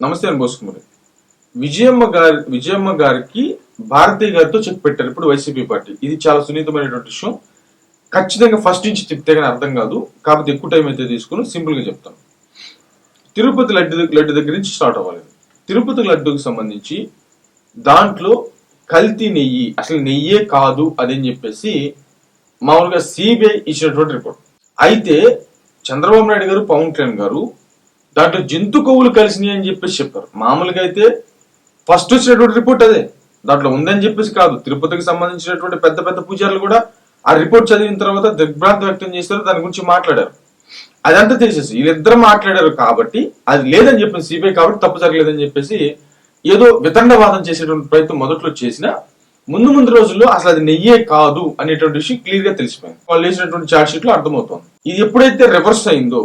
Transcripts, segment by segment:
నమస్తే అని బోసుకుమారి. విజయమ్మ గారికి భారతీయ గారితో చెక్ పెట్టారు ఇప్పుడు వైసీపీ పార్టీ. ఇది చాలా సున్నితమైనటువంటి విషయం. ఖచ్చితంగా ఫస్ట్ నుంచి చెప్తే కానీ అర్థం కాదు, కాకపోతే ఎక్కువ టైం అయితే తీసుకుని సింపుల్ గా చెప్తాను. తిరుపతి లడ్డు దగ్గర నుంచి స్టార్ట్ అవ్వాలి. తిరుపతి లడ్డుకి సంబంధించి దాంట్లో కల్తీ నెయ్యి, అసలు నెయ్యే కాదు అదని చెప్పేసి మామూలుగా సిబిఐ ఇచ్చినటువంటి రిపోర్ట్. అయితే చంద్రబాబు నాయుడు గారు, పవన్ కళ్యాణ్ గారు దాంట్లో జంతు కొవ్వులు కలిసినాయి అని చెప్పేసి చెప్పారు. మామూలుగా అయితే ఫస్ట్ వచ్చినటువంటి రిపోర్ట్ అదే, దాంట్లో ఉందని చెప్పేసి కాదు. తిరుపతికి సంబంధించినటువంటి పెద్ద పెద్ద పూజారులు కూడా ఆ రిపోర్ట్ చదివిన తర్వాత దిగ్భ్రాంతి వ్యక్తం చేశారు, దాని గురించి మాట్లాడారు. అదంతా తెలిసేసి వీళ్ళిద్దరు మాట్లాడారు కాబట్టి అది లేదని చెప్పేసి సిబిఐ కాబట్టి తప్పు జరగలేదని చెప్పేసి ఏదో వితండవాదం చేసేటువంటి ప్రయత్నం మొదట్లో చేసినా ముందు రోజుల్లో అసలు అది నెయ్యే కాదు అనేటువంటి విషయం క్లియర్ గా తెలిసిపోయింది. వాళ్ళు వేసినటువంటి చార్జ్ షీట్ లో అర్థమవుతోంది. ఇది ఎప్పుడైతే రివర్స్ అయిందో,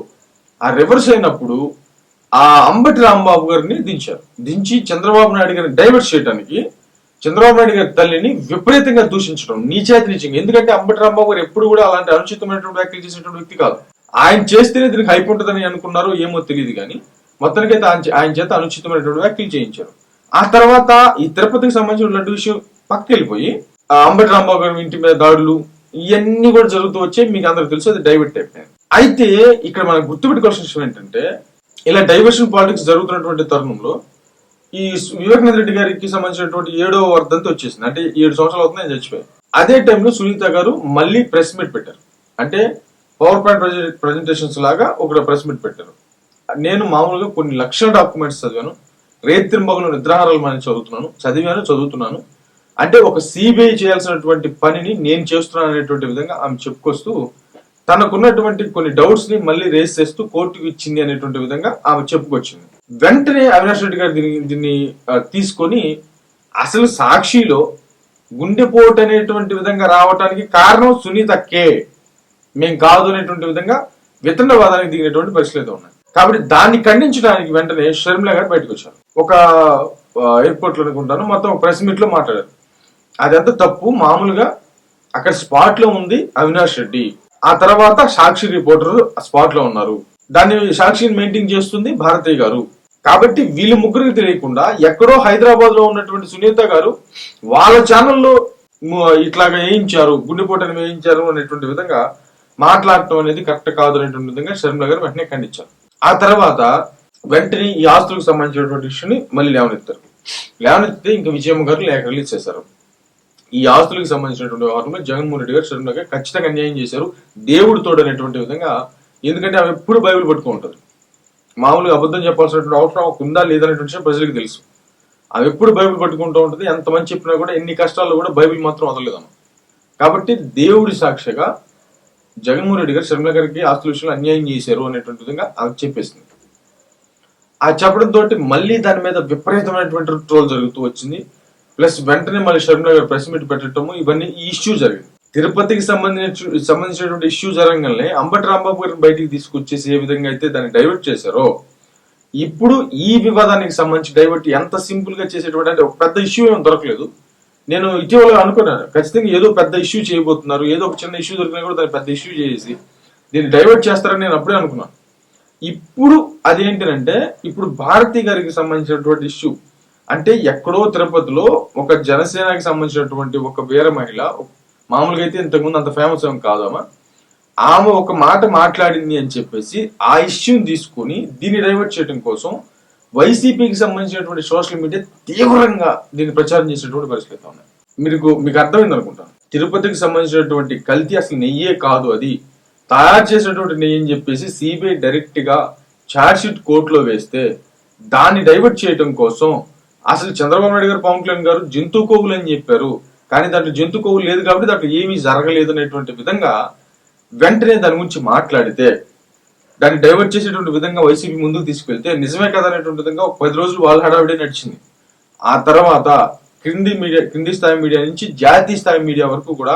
ఆ రివర్స్ అయినప్పుడు ఆ అంబటి రాంబాబు గారిని దించి చంద్రబాబు నాయుడు గారిని డైవర్ట్ చేయడానికి చంద్రబాబు నాయుడు గారి తల్లిని విపరీతంగా దూషించడం, నీచంగా. ఎందుకంటే అంబటి రాంబాబు గారు ఎప్పుడు కూడా అలాంటి అనుచితమైనటువంటి వ్యాఖ్యలు చేసినటువంటి వ్యక్తి కాదు. ఆయన చేస్తేనే దీనికి హైప్ ఉంటుందని అనుకున్నారో ఏమో తెలియదు కానీ మొత్తానికైతే ఆయన చేత అనుచితమైనటువంటి వ్యాఖ్యలు చేయించారు. ఆ తర్వాత ఈ తిరుపతికి సంబంధించిన లడ్డు విషయం పక్కకి వెళ్ళిపోయి అంబటి రాంబాబు గారి ఇంటి మీద దాడులు ఇవన్నీ కూడా జరుగుతూ వచ్చే మీకు అందరికి తెలుసు, అది డైవర్ట్ అయిపోయింది. అయితే ఇక్కడ మనం గుర్తుపెట్టుకోవాల్సిన విషయం ఏంటంటే, ఇలా డైవర్షన్ పాలిటిక్స్ జరుగుతున్నటువంటి తరుణంలో ఈ వివేకానంద రెడ్డి గారికి సంబంధించినటువంటి 7వ వర్ధంతి వచ్చేసింది. అంటే 7 సంవత్సరాలు అవుతుంది ఆయన చచ్చిపోయారు. అదే టైంలో సునీత గారు మళ్ళీ ప్రెస్ మీట్ పెట్టారు. అంటే పవర్ పాయింట్ ప్రజెంటేషన్స్ లాగా ఒక ప్రెస్ మీట్ పెట్టారు. నేను మామూలుగా కొన్ని లక్షల డాక్యుమెంట్స్ చదివాను, రేత్రింబగలు నిద్రాహారాలు మనం చదువుతున్నాను. అంటే ఒక సిబిఐ చేయాల్సినటువంటి పనిని నేను చేస్తున్నాను అనేటువంటి విధంగా ఆమె చెప్పుకొస్తూ తనకున్నటువంటి కొన్ని డౌట్స్ ని మళ్ళీ రేస్ చేస్తూ కోర్టుకు ఇచ్చింది అనేటువంటి విధంగా ఆమె చెప్పుకొచ్చింది. వెంటనే అవినాష్ రెడ్డి గారు దీన్ని తీసుకొని అసలు సాక్షిలో గుండెపోటు అనేటువంటి విధంగా రావడానికి కారణం సునీత కే, మేం కాదు అనేటువంటి విధంగా వితండవాదానికి దిగినటువంటి పరిస్థితులు ఉన్నాయి. కాబట్టి దాన్ని ఖండించడానికి వెంటనే షర్మిల గారు బయటకు వచ్చారు. ఒక ఎయిర్పోర్ట్ లో అనుకుంటాను, మొత్తం ప్రెస్ మీట్ లో మాట్లాడారు. అదంతా తప్పు. మామూలుగా అక్కడ స్పాట్ లో ఉంది అవినాష్ రెడ్డి, ఆ తర్వాత సాక్షి రిపోర్టర్ స్పాట్ లో ఉన్నారు, దాన్ని సాక్షిని మెయింటైన్ చేస్తుంది భారతీయ గారు. కాబట్టి వీళ్ళు ముగ్గురికి తెలియకుండా ఎక్కడో హైదరాబాద్ లో ఉన్నటువంటి సునీత గారు వాళ్ళ ఛానల్లో ఇట్లాగా వేయించారు, గుండెపోటని వేయించారు అనేటువంటి విధంగా మాట్లాడటం అనేది కరెక్ట్ కాదు అనేటువంటి విధంగా షర్మిల గారు వెంటనే ఖండించారు. ఆ తర్వాత వెంటనే ఈ ఆస్తులకు సంబంధించినటువంటి విషయాన్ని మళ్ళీ లేవనెత్తితే ఇంకా విజయమ్మ గారు లేఖ రిలీజ్ చేశారు. ఈ ఆస్తులకు సంబంధించినటువంటి వ్యవహారంలో జగన్మోహన్ రెడ్డి గారు షర్మిల గారు ఖచ్చితంగా అన్యాయం చేశారు, దేవుడు తోడు అనేటువంటి విధంగా. ఎందుకంటే ఆమె ఎప్పుడు బైబిల్ పట్టుకుంటారు. మామూలుగా అబద్ధం చెప్పాల్సినటువంటి అవసరం ఉందా లేదనేటువంటి విషయం ప్రజలకు తెలుసు. ఆమె ఎప్పుడు బైబిల్ పట్టుకుంటూ ఉంటుంది. ఎంతమంది చెప్పినా కూడా, ఎన్ని కష్టాల్లో కూడా బైబిల్ మాత్రం వదలలేదమ్మ. కాబట్టి దేవుడి సాక్షిగా జగన్మోహన్ రెడ్డి గారు షర్మిల గారికి ఆస్తుల విషయంలో అన్యాయం చేశారు అనేటువంటి విధంగా ఆమె చెప్పేసింది. ఆ చెప్పడం తోటి మళ్ళీ దాని మీద విపరీతమైనటువంటి ట్రోల్ జరుగుతూ వచ్చింది. ప్లస్ వెంటనే మళ్ళీ షర్మిల గారు ప్రెస్ మీట్ పెట్టడము, ఇవన్నీ ఈ ఇష్యూ జరిగింది. తిరుపతికి సంబంధించినటువంటి ఇష్యూ జరగగానే అంబటి రాంబాబు గారిని బయటికి తీసుకొచ్చేసి ఏ విధంగా అయితే దాన్ని డైవర్ట్ చేశారో, ఇప్పుడు ఈ వివాదానికి సంబంధించి డైవర్ట్ ఎంత సింపుల్ గా చేసేటువంటి, అంటే ఒక పెద్ద ఇష్యూ ఏమి దొరకలేదు. నేను ఇటీవల అనుకున్నాను ఖచ్చితంగా ఏదో పెద్ద ఇష్యూ చేయబోతున్నారు, ఏదో ఒక చిన్న ఇష్యూ దొరికినా కూడా దాన్ని పెద్ద ఇష్యూ చేసి దీన్ని డైవర్ట్ చేస్తారని నేను అప్పుడే అనుకున్నాను. ఇప్పుడు అదేంటంటే, ఇప్పుడు భారతీ గారికి సంబంధించినటువంటి ఇష్యూ అంటే ఎక్కడో తిరుపతిలో ఒక జనసేనకి సంబంధించినటువంటి ఒక వీర మహిళ, మామూలుగా అయితే ఇంతకుముందు అంత ఫేమస్ ఏం కాదమ్మా, ఆమె ఒక మాట మాట్లాడింది అని చెప్పేసి ఆ ఇష్యూని తీసుకుని దీన్ని డైవర్ట్ చేయడం కోసం వైసీపీకి సంబంధించినటువంటి సోషల్ మీడియా తీవ్రంగా దీన్ని ప్రచారం చేసేటువంటి పరిస్థితి ఉన్నాయి. మీకు అర్థమైంది అనుకుంటాను. తిరుపతికి సంబంధించినటువంటి కల్తీ అసలు నెయ్యే కాదు, అది తయారు చేసినటువంటి నెయ్యి అని చెప్పేసి సిబిఐ డైరెక్ట్ గా ఛార్జ్ షీట్ కోర్టులో వేస్తే దాన్ని డైవర్ట్ చేయడం కోసం అసలు చంద్రబాబు నాయుడు గారు, పవన్ కళ్యాణ్ గారు జంతు కొవ్వులు అని చెప్పారు, కానీ దాంట్లో జంతు కొవ్వులు లేదు కాబట్టి దాంట్లో ఏమీ జరగలేదు అనేటువంటి విధంగా వెంటనే దాని గురించి మాట్లాడితే దాన్ని డైవర్ట్ చేసేటువంటి విధంగా వైసీపీ ముందుకు తీసుకెళ్తే నిజమే కదా అనేటువంటి విధంగా ఒక 10 రోజులు వాళ్ళ హడావిడే నడిచింది. ఆ తర్వాత క్రింది స్థాయి మీడియా నుంచి జాతీయ స్థాయి మీడియా వరకు కూడా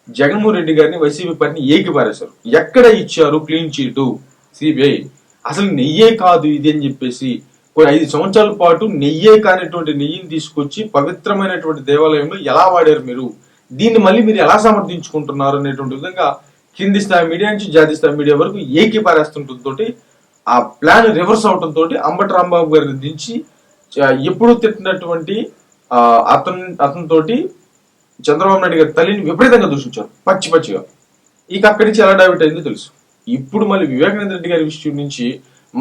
జగన్మోహన్ రెడ్డి గారిని, వైసీపీ పార్టీని ఏకిపారేశారు. ఎక్కడ ఇచ్చారు క్లీన్ చీటు సిబిఐ? అసలు నెయ్యే కాదు ఇది అని చెప్పేసి 5 సంవత్సరాల పాటు నెయ్యే కానిటువంటి నెయ్యిని తీసుకొచ్చి పవిత్రమైనటువంటి దేవాలయంలో ఎలా వాడారు మీరు, దీన్ని మళ్ళీ మీరు ఎలా సమర్థించుకుంటున్నారు అనేటువంటి విధంగా కింది స్థాయి మీడియా నుంచి జాతీయ స్థాయి మీడియా వరకు ఏకీపారేస్తుంటంతో ఆ ప్లాన్ రివర్స్ అవటం తోటి అంబటి రాంబాబు గారిని దించి ఎప్పుడు తిట్టినటువంటి అతనితోటి చంద్రబాబు నాయుడు గారి తల్లిని విపరీతంగా దూషించారు పచ్చిగా. ఇక అక్కడి నుంచి ఎలా డైవర్ట్ అయిందో తెలుసు. ఇప్పుడు మళ్ళీ వివేకానంద రెడ్డి గారి విషయం నుంచి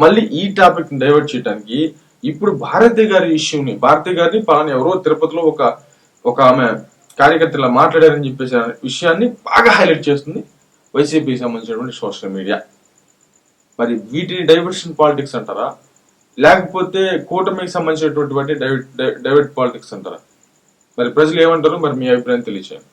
మళ్ళీ ఈ టాపిక్ ని డైవర్ట్ చేయడానికి ఇప్పుడు భారతి గారిని పలానా ఎవరో తిరుపతిలో ఒక ఆమె కార్యకర్తలా మాట్లాడారని చెప్పేసి విషయాన్ని బాగా హైలైట్ చేస్తుంది వైసీపీకి సంబంధించినటువంటి సోషల్ మీడియా. మరి వీటిని డైవర్షన్ పాలిటిక్స్ అంటారా, లేకపోతే కూటమికి సంబంధించినటువంటి డైవర్ట్ పాలిటిక్స్ అంటారా? మరి ప్రజలు ఏమంటారు? మరి మీ అభిప్రాయం తెలియచేయండి.